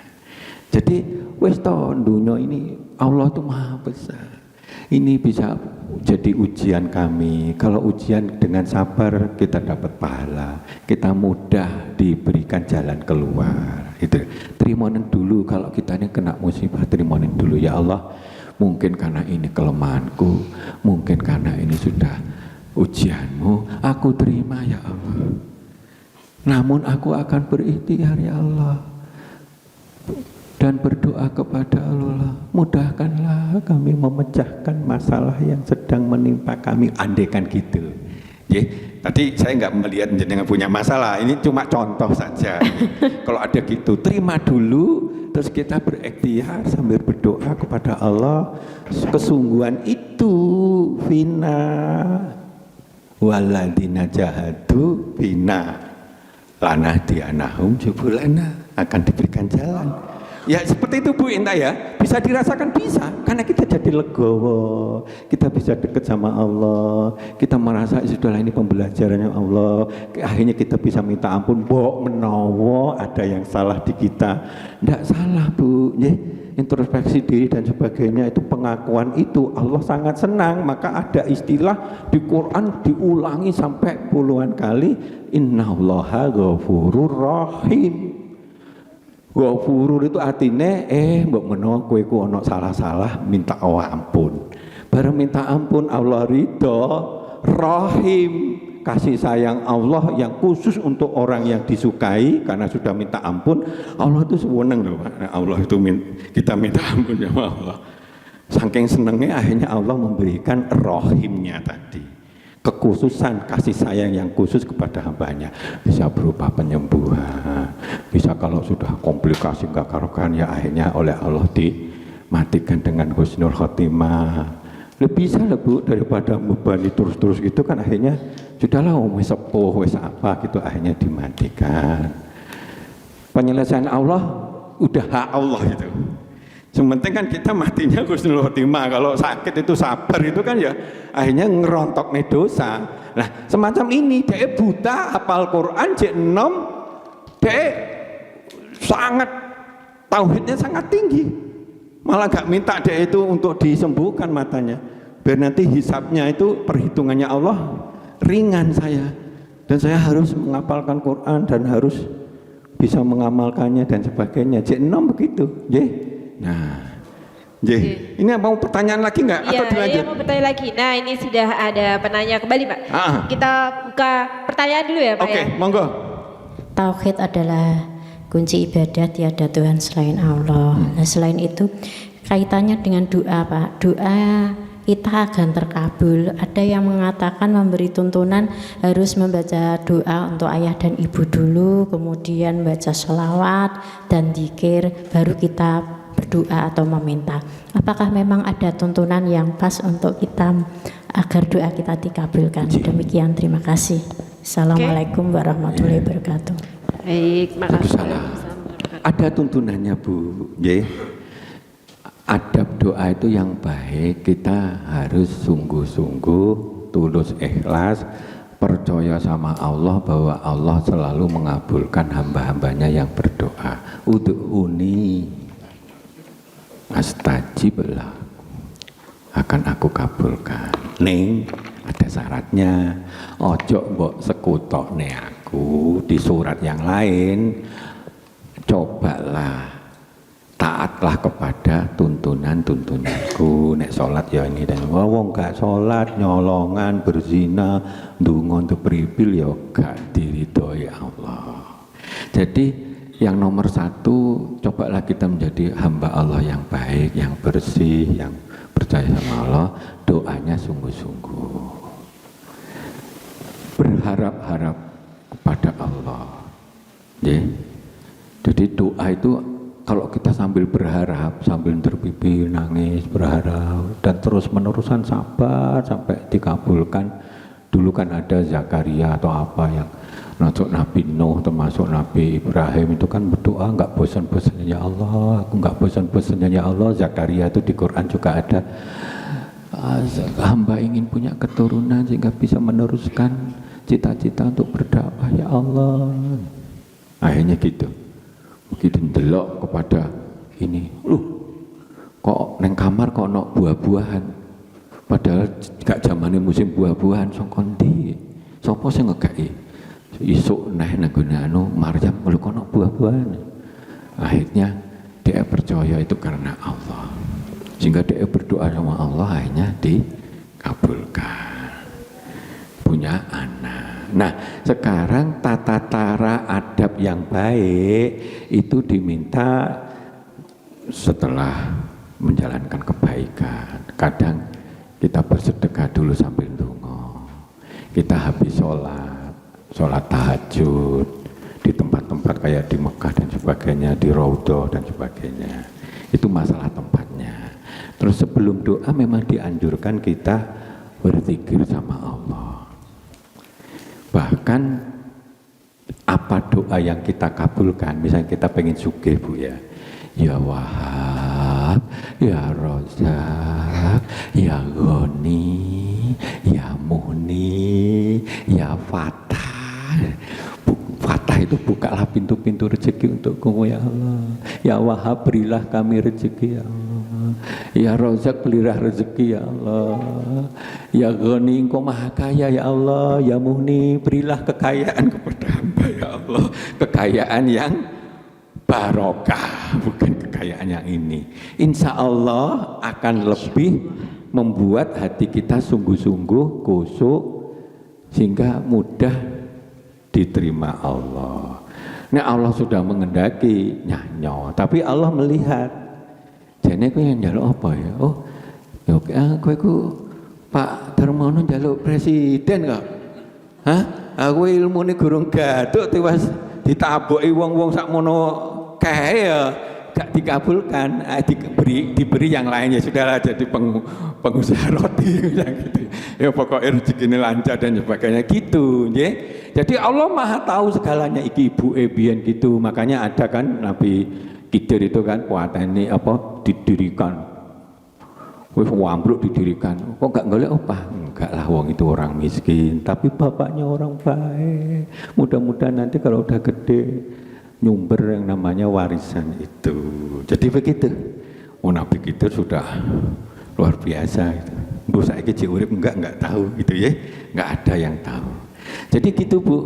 Jadi wis to dunia ini Allah itu maha besar. Ini bisa jadi ujian kami. Kalau ujian dengan sabar kita dapat pahala, kita mudah diberikan jalan keluar. Itu terimonin dulu. Kalau kita ini kena musibah, terimonin dulu. Ya Allah, mungkin karena ini kelemahanku, mungkin karena ini sudah ujianmu, aku terima ya Allah. Namun aku akan berikhtiar ya Allah, dan berdoa kepada Allah, mudahkanlah kami memecahkan masalah yang sedang menimpa kami. Andaikan gitu. Tadi saya nggak melihat jenengan punya masalah, ini cuma contoh saja. Kalau ada gitu, terima dulu, terus kita berikhtiar sambil berdoa kepada Allah. Kesungguhan itu fina waladina jahadu fina lana dianahum jubulana, akan diberikan jalan. Ya seperti itu Bu Inta ya, bisa dirasakan, bisa, karena kita jadi legowo, kita bisa dekat sama Allah, kita merasa sudahlah ini pembelajarannya Allah, akhirnya kita bisa minta ampun, mbok menawa ada yang salah di kita, ndak salah Bu, introspeksi diri dan sebagainya, itu pengakuan itu Allah sangat senang. Maka ada istilah di Quran diulangi sampai puluhan kali, innallaha ghafurur rahim. Ghafurur itu artinya mbok menawa kowe ku ana salah-salah minta ampun. Bareng minta ampun Allah ridho, Rahim, kasih sayang Allah yang khusus untuk orang yang disukai karena sudah minta ampun. Allah itu seneng loh Pak. Allah itu kita minta ampun sama Allah. Saking senengnya akhirnya Allah memberikan rahimnya tadi, kekhususan kasih sayang yang khusus kepada hambanya. Bisa berupa penyembuhan, bisa kalau sudah komplikasi nggak karuan ya akhirnya oleh Allah dimatikan dengan husnul khotimah. Lebih bisa Bu daripada membebani terus-terus gitu kan, akhirnya sudahlah wis sepuh wis apa gitu akhirnya dimatikan. Penyelesaian Allah udah hak Allah itu. Sementing kan kita matinya husnul khotimah. Kalau sakit itu sabar itu kan ya akhirnya ngerontok nih dosa. Nah semacam ini dia buta hafal Quran jek enom, dia sangat tauhidnya sangat tinggi. Malah gak minta dia itu untuk disembuhkan matanya, biar nanti hisabnya itu perhitungannya Allah ringan saya, dan saya harus menghafalkan Quran dan harus bisa mengamalkannya dan sebagainya. Cek 6 begitu, J. Nah, J. Ini mau pertanyaan lagi nggak? Iya, atau dilanjut? Iya, mau bertanya lagi. Nah, ini sudah ada penanya kembali, Pak. Kita buka pertanyaan dulu ya, Pak. Oke, monggo. Tauhid adalah kunci ibadah, tiada Tuhan selain Allah. Nah, selain itu kaitannya dengan doa, Pak. Doa kita akan terkabul. Ada yang mengatakan memberi tuntunan harus membaca doa untuk ayah dan ibu dulu, kemudian baca sholawat dan dzikir, baru kita berdoa atau meminta. Apakah memang ada tuntunan yang pas untuk kita agar doa kita dikabulkan? Demikian, terima kasih. Assalamualaikum warahmatullahi wabarakatuh. Baik, makasih. Ada tuntunannya Bu, J. Adab doa itu yang baik, kita harus sungguh-sungguh, tulus ikhlas, percaya sama Allah bahwa Allah selalu mengabulkan hamba-hambanya yang berdoa. Ud'uni astajib lakum, akan aku kabulkan. Ning ada syaratnya, ojo mbok sekutokne aku di surat yang lain. Cobalah taatlah kepada tuntunanku. Nek sholat ya ini, dan wong gak sholat nyolongan berzina ndonga untuk pripil ya gak diridhoi Allah. Jadi yang nomor satu, cobalah kita menjadi hamba Allah yang baik, yang bersih, yang percaya sama Allah, doanya sungguh-sungguh, berharap-harap kepada Allah. Jadi doa itu kalau kita sambil berharap, sambil terpipi nangis, berharap, dan terus-menerusan sabar sampai dikabulkan. Dulu kan ada Zakaria atau apa yang termasuk Nabi Nuh, termasuk Nabi Ibrahim itu kan berdoa nggak bosan-bosannya, ya Allah, aku nggak bosan-bosannya ya Allah. Zakaria itu di Quran juga ada, hamba ingin punya keturunan sehingga bisa meneruskan cita-cita untuk berdakwah ya Allah. Akhirnya gitu, begitu ndelok kepada ini, kok neng kamar kok no buah-buahan, padahal gak zamane musim buah-buahan. Songkondi sopo sing ngegaki isuk neh nenggone anu Maryam lho kok no buah-buahan. Akhirnya dia percaya itu karena Allah, sehingga dia berdoa sama Allah, akhirnya dikabulkan, punya anak. Nah sekarang tata cara adab yang baik itu diminta setelah menjalankan kebaikan. Kadang kita bersedekah dulu sambil ndonga, kita habis sholat tahajud di tempat-tempat kayak di Mekah dan sebagainya, di Raudhah dan sebagainya, itu masalah tempatnya. Terus sebelum doa memang dianjurkan kita berzikir sama Allah. Bahkan apa doa yang kita kabulkan, misalnya kita pengen sugih Bu ya, ya Wahab, ya Rozak, ya Ghani, ya Muhni, ya Fatah. Fatah itu bukalah pintu-pintu rezeki untukku ya Allah. Ya Wahab, berilah kami rezeki ya Allah. Ya Rozak, berilah rezeki ya Allah. Ya Ghani, Engkau maha kaya ya Allah. Ya Muhni, berilah kekayaan kepada hamba ya Allah. Kekayaan yang barokah, bukan kekayaan yang ini. Insya Allah akan lebih membuat hati kita sungguh-sungguh kusuk sehingga mudah diterima Allah. Nah, Allah sudah mengendaki nyanyo, tapi Allah melihat. Jane kowe yang njaluk apa ya? Oh, ya kowe ku Pak Darmono njaluk presiden kok. Hah? Aku ilmune gurung gathuk tiwas ditaboki wong-wong sakmono kae ya gak dikabulkan, diberi yang lain, ya sudahlah jadi pengusaha roti gitu. Ya pokoknya rezekine lancar dan sebagainya gitu, nggih. Jadi Allah Maha tahu segalanya, iki ibu biyen gitu. Makanya ada kan Nabi Khidir itu kan kuatane apa didirikan. Wis ambruk didirikan. Kok gak golek opah? Enggak lah, wong itu orang miskin, tapi bapaknya orang baik. Mudah-mudahan nanti kalau udah gede nyumber yang namanya warisan itu. Jadi begitu. Oh, Nabi Khidir sudah luar biasa gitu. Bu saiki jek urip enggak tahu gitu ya. Enggak ada yang tahu. Jadi gitu Bu.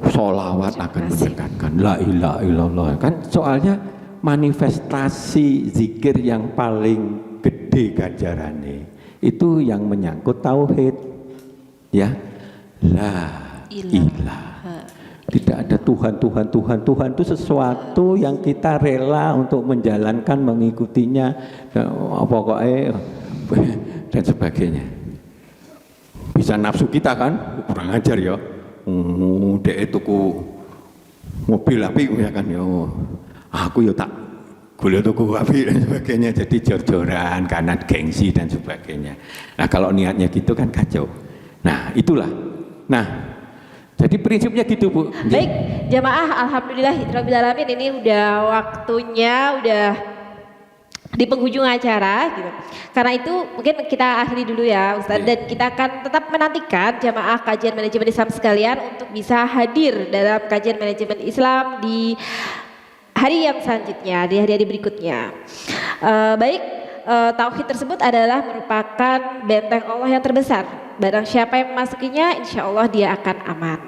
Sholawat akan mendekatkan la ilaha illallah. Kan soalnya manifestasi zikir yang paling gede ganjarannya itu yang menyangkut tauhid. Ya. La ilaha. Tidak ada Tuhan itu sesuatu yang kita rela untuk menjalankan, mengikutinya, pokoknya dan sebagainya. Bisa nafsu kita kan, kurang ajar ya. Dek tuku mobil api ya kan ya. Aku ya tak boleh tuku api dan sebagainya. Jadi jor-joran karena gengsi dan sebagainya. Nah, kalau niatnya gitu kan kacau. Nah, itulah. Nah, jadi prinsipnya gitu Bu. Baik, jamaah, alhamdulillah alamin, ini udah waktunya, udah di penghujung acara gitu. Karena itu mungkin kita akhiri dulu ya Ustaz, dan kita akan tetap menantikan jamaah kajian manajemen Islam sekalian untuk bisa hadir dalam kajian manajemen Islam di hari yang selanjutnya, di hari-hari berikutnya. Tauhid tersebut adalah merupakan benteng Allah yang terbesar. Barang siapa yang memasukinya, insya Allah dia akan aman.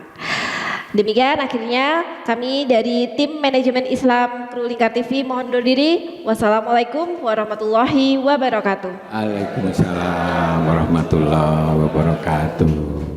Demikian akhirnya kami dari tim manajemen Islam Kru Lingkar TV mohon undur diri. Wassalamualaikum warahmatullahi wabarakatuh. Waalaikumsalam warahmatullahi wabarakatuh.